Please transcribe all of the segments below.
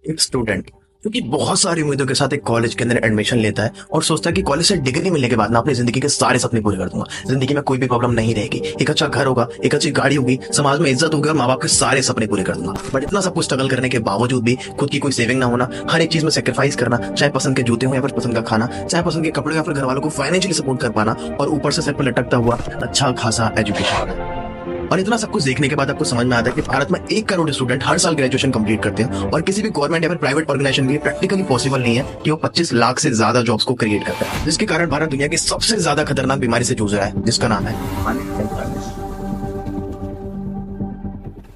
एक स्टूडेंट जो कि बहुत सारी उम्मीदों के साथ एक कॉलेज के अंदर एडमिशन लेता है और सोचता है कि कॉलेज से डिग्री मिलने के बाद मैं अपनी जिंदगी के सारे सपने पूरे कर दूंगा, जिंदगी में कोई भी प्रॉब्लम नहीं रहेगी, एक अच्छा घर होगा, एक अच्छी गाड़ी होगी, समाज में इज्जत होगी और माँ बाप के सारे सपने पूरे कर दूंगा। बट इतना सब कुछ स्ट्रगल करने के बावजूद भी खुद की कोई सेविंग ना होना, हर एक चीज में सेक्रीफाइस करना, चाहे पसंद के जूते हो या फिर पसंद का खाना, चाहे पसंद के कपड़े या फिर घर वालों को फाइनेंशियली सपोर्ट कर पाना और ऊपर से सर पर लटकता हुआ अच्छा खासा एजुकेशन। और इतना सब कुछ देखने के बाद आपको समझ में आता है कि भारत में 1 करोड़ स्टूडेंट हर साल ग्रेजुएशन कंप्लीट करते हैं और किसी भी गवर्नमेंट या फिर प्राइवेट ऑर्गेनाइजेशन के प्रैक्टिकली पॉसिबल नहीं है कि वो 25 लाख से ज्यादा जॉब्स को क्रिएट करता है, जिसके कारण भारत दुनिया की सबसे ज्यादा खतरनाक बीमारी से जूझ रहा है, जिसका नाम है अनएम्प्लॉयमेंट।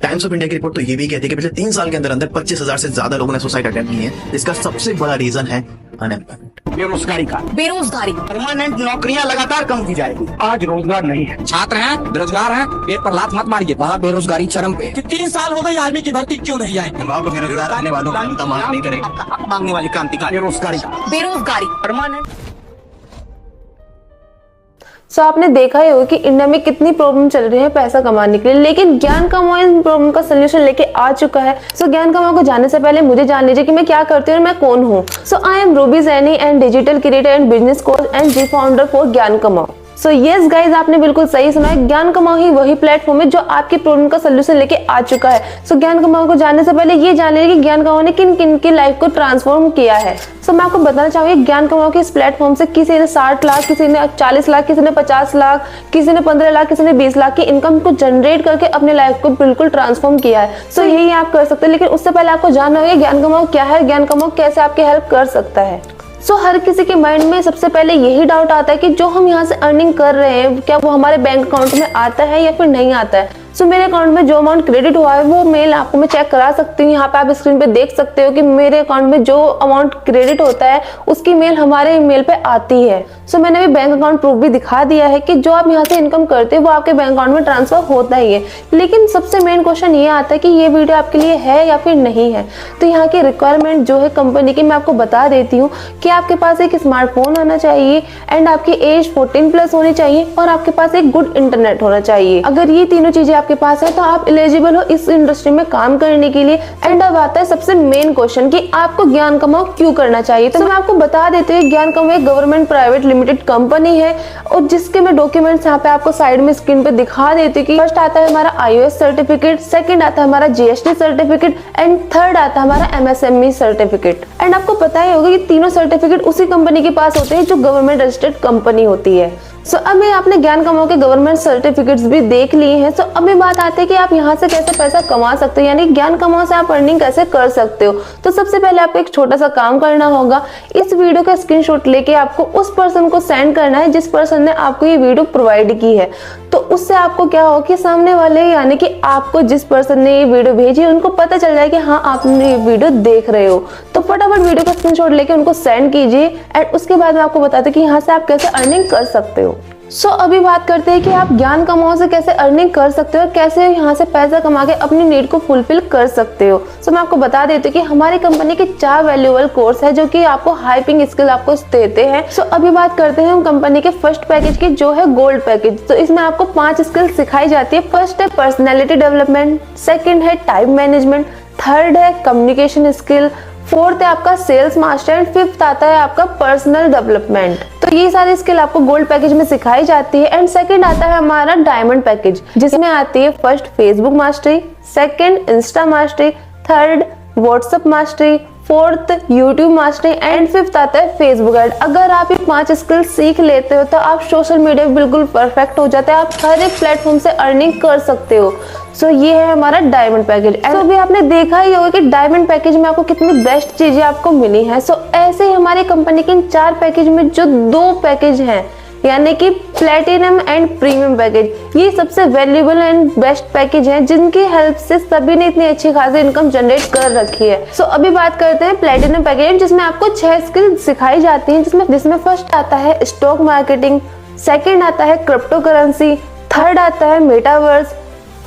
टाइम्स ऑफ इंडिया की रिपोर्ट तो ये भी कहती है कि पिछले 3 साल के अंदर 25,000 से ज्यादा लोगों ने सुसाइड अटेम्प्ट किए हैं, जिसका सबसे बड़ा रीजन है अनएम्प्लॉयमेंट, बेरोजगारी। परमानेंट नौकरियां लगातार कम की जाएगी। आज रोजगार नहीं है, छात्र हैं, बेरोजगार हैं, पेट पर लात मत मारिए, वहाँ बेरोजगारी चरम पे। 3 साल हो गए आर्मी की भर्ती क्यों नहीं आई? बेरोजगार रहने वालों का तमाम नहीं करेगा। हक मांगने वाली क्रांतिकारी बेरोजगारी परमानेंट। सो आपने देखा ही होगा कि इंडिया में कितनी प्रॉब्लम चल रही है पैसा कमाने के लिए, लेकिन ज्ञान कमाओ इन प्रॉब्लम का सोल्यूशन लेके आ चुका है। सो ज्ञान कमाओ को जानने से पहले मुझे जान लीजिए कि मैं क्या करती हूँ और मैं कौन हूँ। So I am Ruby Saini and digital creator and business coach and जी founder for Gyan Kamao. So yes guys, आपने बिल्कुल सही सुना है, ज्ञान कमाओ ही वही प्लेटफॉर्म है जो आपकी प्रॉब्लम का सोल्यूशन लेके आ चुका है। सो ज्ञान कमाओ को जानने से पहले ये जान लीजिए कि ज्ञान कमाओ ने किन किन की लाइफ को ट्रांसफॉर्म किया है। सो मैं आपको बताना चाहूंगी ज्ञान कमाओ के इस प्लेटफॉर्म से किसी ने 60 लाख, किसी ने 40 लाख, किसी ने 50 लाख, किसी ने 15 लाख, किसी ने 20 लाख की इनकम को जनरेट करके अपने लाइफ को बिल्कुल ट्रांसफॉर्म किया है। सो यही आप कर सकते हैं, लेकिन उससे पहले आपको जानना होगा ज्ञान कमाओ क्या है, ज्ञान कमाओ कैसे आपकी हेल्प कर सकता है। सो हर किसी के माइंड में सबसे पहले यही डाउट आता है कि जो हम यहाँ से अर्निंग कर रहे हैं क्या वो हमारे बैंक अकाउंट में आता है या फिर नहीं आता है। सो मेरे अकाउंट में जो अमाउंट क्रेडिट हुआ है वो मेल आपको मैं चेक करा सकती हूँ। यहाँ पे आप स्क्रीन पे देख सकते हो कि मेरे अकाउंट में जो अमाउंट क्रेडिट होता है उसकी मेल हमारे ईमेल पे आती है। सो मैंने भी बैंक अकाउंट प्रूफ भी दिखा दिया है कि जो आप यहाँ से इनकम करते हो वो आपके बैंक अकाउंट में ट्रांसफर होता ही है। लेकिन सबसे मेन क्वेश्चन ये आता है कि ये वीडियो आपके लिए है या फिर नहीं है। तो यहाँ की रिक्वायरमेंट जो है कंपनी की मैं आपको बता देती हूँ कि आपके पास एक स्मार्टफोन होना चाहिए एंड आपकी एज 14+ होनी चाहिए और आपके पास एक गुड इंटरनेट होना चाहिए। अगर ये तीनों चीजें आपके पास है तो आप एलिजिबल हो इस इंडस्ट्री में काम करने के लिए। एंड अब आता है सबसे मेन क्वेश्चन कि आपको ज्ञान कमाओ क्यों करना चाहिए। तो मैं आपको बता देती हूँ ज्ञान कमाओ एक गवर्नमेंट प्राइवेट लिमिटेड कंपनी है और जिसके मैं डॉक्यूमेंट्स यहाँ पे आपको साइड में स्क्रीन पे दिखा देती हूँ कि फर्स्ट आता है हमारा iOS सर्टिफिकेट, सेकंड आता है हमारा GST सर्टिफिकेट एंड थर्ड आता है हमारा MSME सर्टिफिकेट। एंड आपको पता ही होगा कि तीनों सर्टिफिकेट उसी कंपनी के पास होते हैं जो गवर्नमेंट रजिस्टर्ड कंपनी होती है। सो अब आपने ज्ञान कमाओ के गवर्नमेंट सर्टिफिकेट्स भी देख लिए हैं। सो अभी बात आती है कि आप यहाँ से कैसे पैसा कमा सकते हो, यानी ज्ञान कमाओ से आप अर्निंग कैसे कर सकते हो। तो सबसे पहले आपको एक छोटा सा काम करना होगा, इस वीडियो का स्क्रीनशॉट लेके आपको उस पर्सन को सेंड करना है जिस पर्सन ने आपको ये वीडियो प्रोवाइड की है। तो उससे आपको क्या हो कि सामने वाले यानी कि आपको जिस पर्सन ने ये वीडियो भेजी उनको पता चल जाए कि हाँ आपने ये वीडियो देख रहे हो। तो फटाफट वीडियो का स्क्रीनशॉट लेके उनको सेंड कीजिए एंड उसके बाद मैं आपको बताती हूँ कि यहाँ से आप कैसे अर्निंग कर सकते हो। सो अभी बात करते हैं कि आप ज्ञान कमाओ से कैसे अर्निंग कर सकते हो और कैसे यहाँ से पैसा कमा के अपनी नीड को फुलफिल कर सकते हो। सो मैं आपको बता देती हूँ कि हमारी कंपनी के 4 वैल्यूएबल कोर्स है जो कि आपको हाइपिंग स्किल आपको देते हैं। सो अभी बात करते हैं हम कंपनी के फर्स्ट पैकेज की जो है गोल्ड पैकेज। तो इसमें आपको 5 स्किल सिखाई जाती है। फर्स्ट है पर्सनैलिटी डेवलपमेंट, सेकेंड है टाइम मैनेजमेंट, थर्ड है कम्युनिकेशन स्किल, फोर्थ है आपका सेल्स मास्टर एंड फिफ्थ आता है आपका पर्सनल डेवलपमेंट। तो ये सारी स्किल आपको गोल्ड पैकेज में सिखाई जाती है। एंड सेकंड आता है हमारा डायमंड पैकेज जिसमें आती है first Facebook mastery, second Insta mastery, third WhatsApp mastery, fourth YouTube mastery and fifth आता है फेसबुक एड। अगर आप ये 5 स्किल सीख लेते हो तो आप सोशल मीडिया बिल्कुल परफेक्ट हो जाते हैं, आप हर एक प्लेटफॉर्म से अर्निंग कर सकते हो। सो ये है हमारा डायमंड पैकेज। एंड अभी आपने देखा ही होगा कि डायमंड पैकेज में आपको कितनी बेस्ट चीजें आपको मिली हैं। सो ऐसे ही हमारी कंपनी के इन 4 पैकेज में जो 2 पैकेज हैं यानी कि प्लेटिनम एंड प्रीमियम पैकेज, ये सबसे वैल्यूएबल एंड बेस्ट पैकेज हैं जिनकी हेल्प से सभी ने इतनी अच्छी खासी इनकम जनरेट कर रखी है। सो अभी बात करते हैं प्लेटिनम पैकेज जिसमें आपको 6 स्किल सिखाई जाती हैं जिसमें फर्स्ट आता है स्टॉक मार्केटिंग, सेकेंड आता है क्रिप्टो करेंसी, थर्ड आता है मेटावर्स,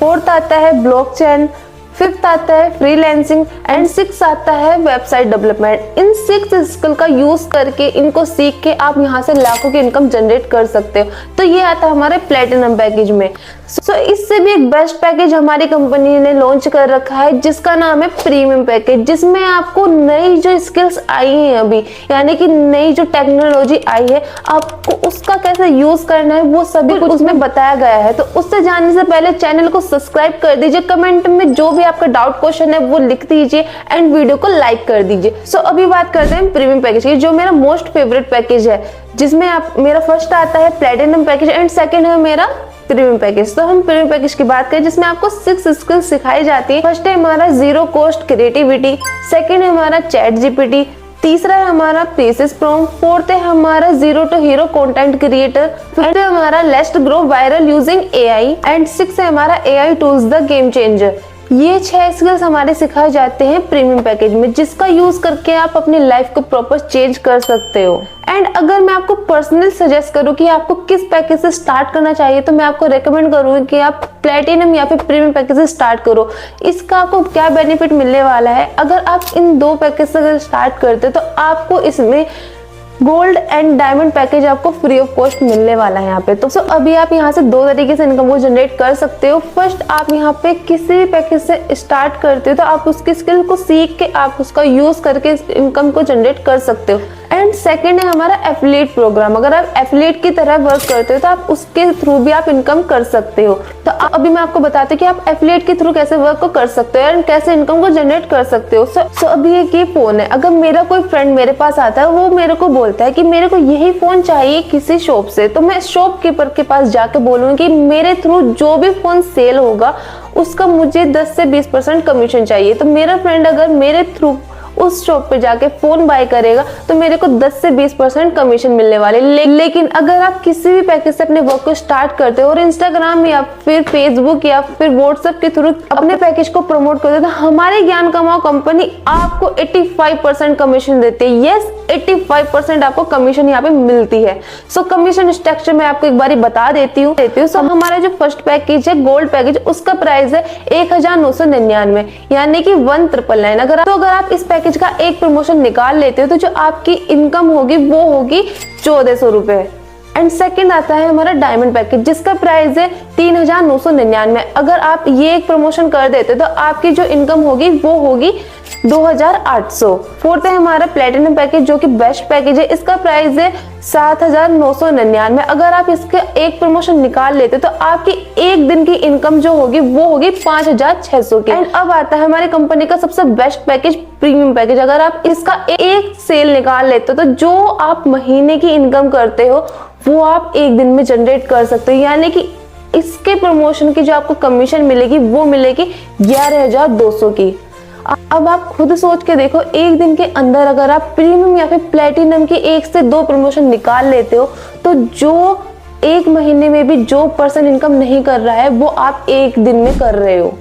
फोर्थ आता है ब्लॉकचेन, फिफ्थ आता है फ्रीलांसिंग एंड सिक्स आता है वेबसाइट डेवलपमेंट। इन 6 स्किल का यूज करके इनको सीख के आप यहाँ से लाखों की इनकम जनरेट कर सकते हो। तो ये आता है हमारे प्लेटिनम पैकेज में। सो इससे भी एक बेस्ट पैकेज हमारी कंपनी ने लॉन्च कर रखा है जिसका नाम है प्रीमियम पैकेज, जिसमें आपको नई जो स्किल्स आई हैं अभी, यानी कि नई जो टेक्नोलॉजी आई है, आपको उसका कैसे यूज करना है वो सभी कुछ उसमें बताया गया है। तो उससे जानने से पहले चैनल को सब्सक्राइब कर दीजिए, कमेंट में जो भी आपका डाउट क्वेश्चन है वो लिख दीजिए एंड वीडियो को लाइक कर दीजिए। सो अभी बात करते हैं प्रीमियम पैकेज की, जो मेरा मोस्ट फेवरेट पैकेज है, जिसमें आप मेरा फर्स्ट आता है प्लेटिनम पैकेज एंड सेकंड है मेरा प्रीमियम पैकेज। तो हम प्रीमियम पैकेज की बात करें जिसमें आपको 6 स्किल्स सिखाई जाती है। फर्स्ट है हमारा जीरो कॉस्ट क्रिएटिविटी, सेकंड है हमारा चैट जीपीटी, तीसरा है हमारा प्रीसिस प्रॉम्प्ट, फोर्थ है हमारा zero to hero content creator, fifth है हमारा let's grow viral using AI and sixth है हमारा AI tools the game changer. ये 6 स्किल्स हमारे सिखाए जाते हैं प्रीमियम पैकेज में, जिसका यूज करके आप अपनी लाइफ को प्रॉपर चेंज कर सकते हो। एंड अगर मैं आपको पर्सनल सजेस्ट करूं कि आपको किस पैकेज से स्टार्ट करना चाहिए, तो मैं आपको रेकमेंड करूंगी कि आप प्लेटिनम या फिर प्रीमियम पैकेज से स्टार्ट करो। इसका आपको क्या बेनिफिट मिलने वाला है, अगर आप इन 2 पैकेज से अगर स्टार्ट करते हो तो आपको इसमें गोल्ड एंड डायमंड पैकेज आपको फ्री ऑफ कॉस्ट मिलने वाला है यहाँ पे। तो अभी आप यहाँ से 2 तरीके से इनकम को जनरेट कर सकते हो। फर्स्ट, आप यहाँ पे किसी भी पैकेज से स्टार्ट करते हो तो आप उसकी स्किल को सीख के आप उसका यूज करके इनकम को जनरेट कर सकते हो। एंड सेकंड है हमारा एफिलिएट प्रोग्राम। अगर आप एफिलिएट की तरह वर्क करते हो तो आप उसके थ्रू भी आप इनकम कर सकते हो। तो अभी मैं आपको बताती हूँ कि आप एफिलिएट के थ्रू कैसे वर्क को कर सकते हो एंड कैसे इनकम को जनरेट कर सकते हो। सो अभी एक ये फोन है, अगर मेरा कोई फ्रेंड मेरे पास आता है, वो मेरे को बोलता है कि मेरे को यही फोन चाहिए किसी शॉप से, तो मैं शॉपकीपर के पास जाके बोलूंगी कि मेरे थ्रू जो भी फोन सेल होगा उसका मुझे 10 से 20% कमीशन चाहिए। तो मेरा फ्रेंड अगर मेरे थ्रू उस शॉप पे जाके फोन बाय करेगा तो मेरे को 10 से 20% कमीशन मिलने वाले। लेकिन अगर आप किसी भी पैकेज से अपने वर्क को स्टार्ट करते हो और इंस्टाग्राम या फिर फेसबुक या फिर व्हाट्सएप के थ्रू अपने पैकेज को प्रमोट करते हो, तो हमारी ज्ञान कमाओ कंपनी आपको 85% कमीशन देती है। यस, 85% आपको कमीशन यहाँ पे मिलती है। सो कमीशन स्ट्रक्चर मैं आपको एक बार बता देती हूँ। सो हमारा जो फर्स्ट पैकेज है गोल्ड पैकेज, उसका प्राइस है 1999, यानी कि 1999। अगर आप इस पैकेज का एक प्रमोशन निकाल लेते हो तो जो आपकी इनकम होगी वो होगी 1400 रुपए। एंड सेकंड आता है हमारा डायमंड पैकेज, जिसका प्राइस है 3999। अगर आप ये एक प्रमोशन कर देते हो तो आपकी जो इनकम होगी वो होगी 2800। फोर्थ है हमारा प्लेटिनम पैकेज, जो कि बेस्ट पैकेज है। इसका प्राइस है 7999। अगर आप इसके एक प्रमोशन निकाल लेते तो आपकी एक दिन की इनकम जो होगी वो होगी 5600 की। एंड अब आता है हमारी कंपनी का सबसे बेस्ट पैकेज प्रीमियम पैकेज। अगर आप इसका एक सेल निकाल लेते हो तो जो आप महीने की इनकम करते हो वो आप एक दिन में जनरेट कर सकते हो, यानी कि इसके प्रमोशन की जो आपको कमीशन मिलेगी वो मिलेगी 11200 की। अब आप खुद सोच के देखो, एक दिन के अंदर अगर आप प्रीमियम या फिर प्लेटिनम की 1 से 2 प्रमोशन निकाल लेते हो तो जो एक महीने में भी जो पर्सन इनकम नहीं कर रहा है वो आप एक दिन में कर रहे हो,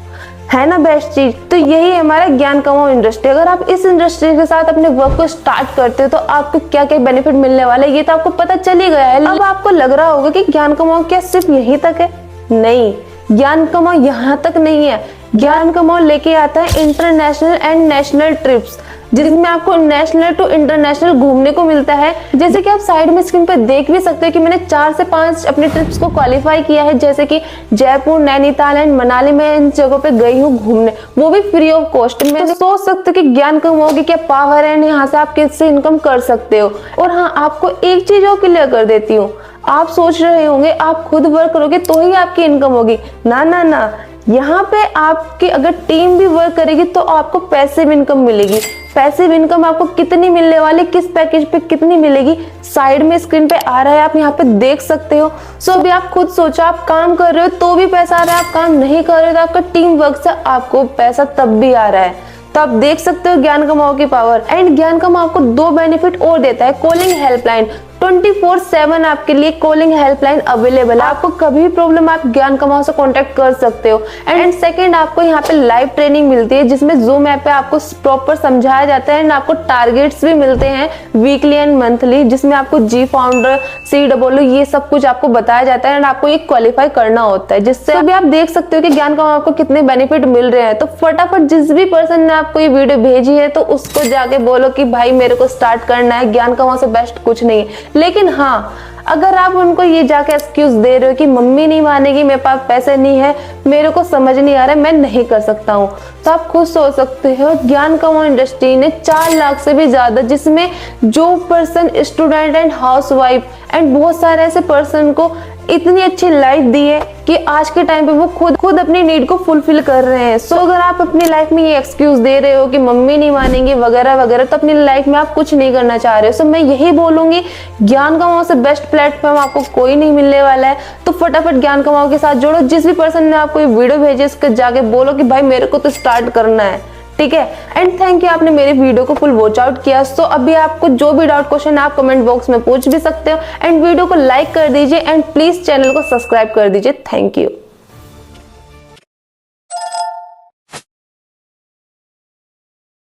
है ना बेस्ट चीज। तो यही है हमारा ज्ञान कमाओ इंडस्ट्री। अगर आप इस इंडस्ट्री के साथ अपने वर्क को स्टार्ट करते हो तो आपको क्या क्या बेनिफिट मिलने वाले ये तो आपको पता चल ही गया है। अब आपको लग रहा होगा कि ज्ञान कमाओ क्या सिर्फ यहीं तक है? नहीं, ज्ञान कमाओ यहाँ तक नहीं है। ज्ञान कमाओ लेके आता है इंटरनेशनल एंड नेशनल ट्रिप्स, जिसमें आपको नेशनल टू इंटरनेशनल घूमने को मिलता है। जैसे कि आप साइड में स्क्रीन पर देख भी सकते हो कि मैंने 4 से 5 अपने ट्रिप्स को क्वालिफाई किया है, जैसे कि जयपुर, नैनीताल एंड मनाली में इन जगहों पे गई हूँ घूमने, वो भी फ्री ऑफ कॉस्ट में। तो सोच सकते हो कि ज्ञान कमाओ की क्या पावर है, यहाँ से आप किससे इनकम कर सकते हो। और हाँ, आपको एक चीज और क्लियर कर देती हूँ, आप सोच रहे होंगे आप खुद वर्क करोगे तो ही आपकी इनकम होगी। ना ना ना, यहाँ पे आपकी अगर टीम भी वर्क करेगी तो आपको पैसिव इनकम मिलेगी। पैसिव इनकम आपको कितनी मिलने वाली, किस पैकेज पे कितनी मिलेगी, साइड में स्क्रीन पे आ रहा है, आप यहाँ पे देख सकते हो। सो अभी आप खुद सोचो, आप काम कर रहे हो तो भी पैसा आ रहा है, आप काम नहीं कर रहे हो तो आपका टीम वर्क से आपको पैसा तब भी आ रहा है। तो आप देख सकते हो ज्ञान कमाओ की पावर। एंड ज्ञान कमाओ आपको 2 बेनिफिट और देता है। कॉलिंग हेल्पलाइन 24/7 आपके लिए कॉलिंग हेल्पलाइन अवेलेबल है। आपको कभी भी प्रॉब्लम आप ज्ञान कमाओ से कांटेक्ट कर सकते हो। एंड सेकंड, आपको यहाँ पे लाइव ट्रेनिंग मिलती है जिसमें Zoom ऐप पे आपको प्रॉपर समझाया जाता है एंड आपको टारगेट्स भी मिलते हैं वीकली एंड मंथली, जिसमें आपको जी फाउंडर, CW ये सब कुछ आपको बताया जाता है एंड आपको ये क्वालिफाई करना होता है, जिससे अभी आप देख सकते हो कि ज्ञान कमाओ आपको कितने बेनिफिट मिल रहे हैं। तो फटाफट जिस भी पर्सन ने आपको ये वीडियो भेजी है तो उसको जाके बोलो कि भाई मेरे को स्टार्ट करना है, ज्ञान कमाओ से बेस्ट कुछ नहीं है। लेकिन हाँ, अगर आप उनको ये जाके एक्सक्यूज दे रहे हो कि मम्मी नहीं मानेगी, मेरे पास पैसे नहीं है, मेरे को समझ नहीं आ रहा है, मैं नहीं कर सकता हूँ, तो आप खुद सोच सकते हो ज्ञान कमाओ इंडस्ट्री ने 4 लाख से भी ज्यादा, जिसमें जो person student and housewife and बहुत सारे ऐसे पर्सन को इतनी अच्छी लाइफ दी है कि आज के टाइम पे वो खुद अपनी नीड को फुलफिल कर रहे हैं। सो अगर आप अपनी लाइफ में ये एक्सक्यूज दे रहे हो कि मम्मी नहीं मानेंगी वगैरह वगैरह, तो अपनी लाइफ में आप कुछ नहीं करना चाह रहे हो। सो मैं यही बोलूंगी, ज्ञान कमाओ से बेस्ट प्लेटफॉर्म आपको कोई नहीं मिलने वाला है। तो फटाफट ज्ञान कमाओ के साथ जोड़ो। जिस भी पर्सन ने आपको ये वीडियो भेजी उसके जाके बोलो कि भाई मेरे को तो स्टार्ट करना है, ठीक है। एंड थैंक यू, आपने मेरी वीडियो को फुल वॉच आउट किया। सो अभी आपको जो भी डाउट क्वेश्चन आप कमेंट बॉक्स में पूछ भी सकते हो। एंड वीडियो को लाइक कर दीजिए एंड प्लीज चैनल को सब्सक्राइब कर दीजिए। Thank you.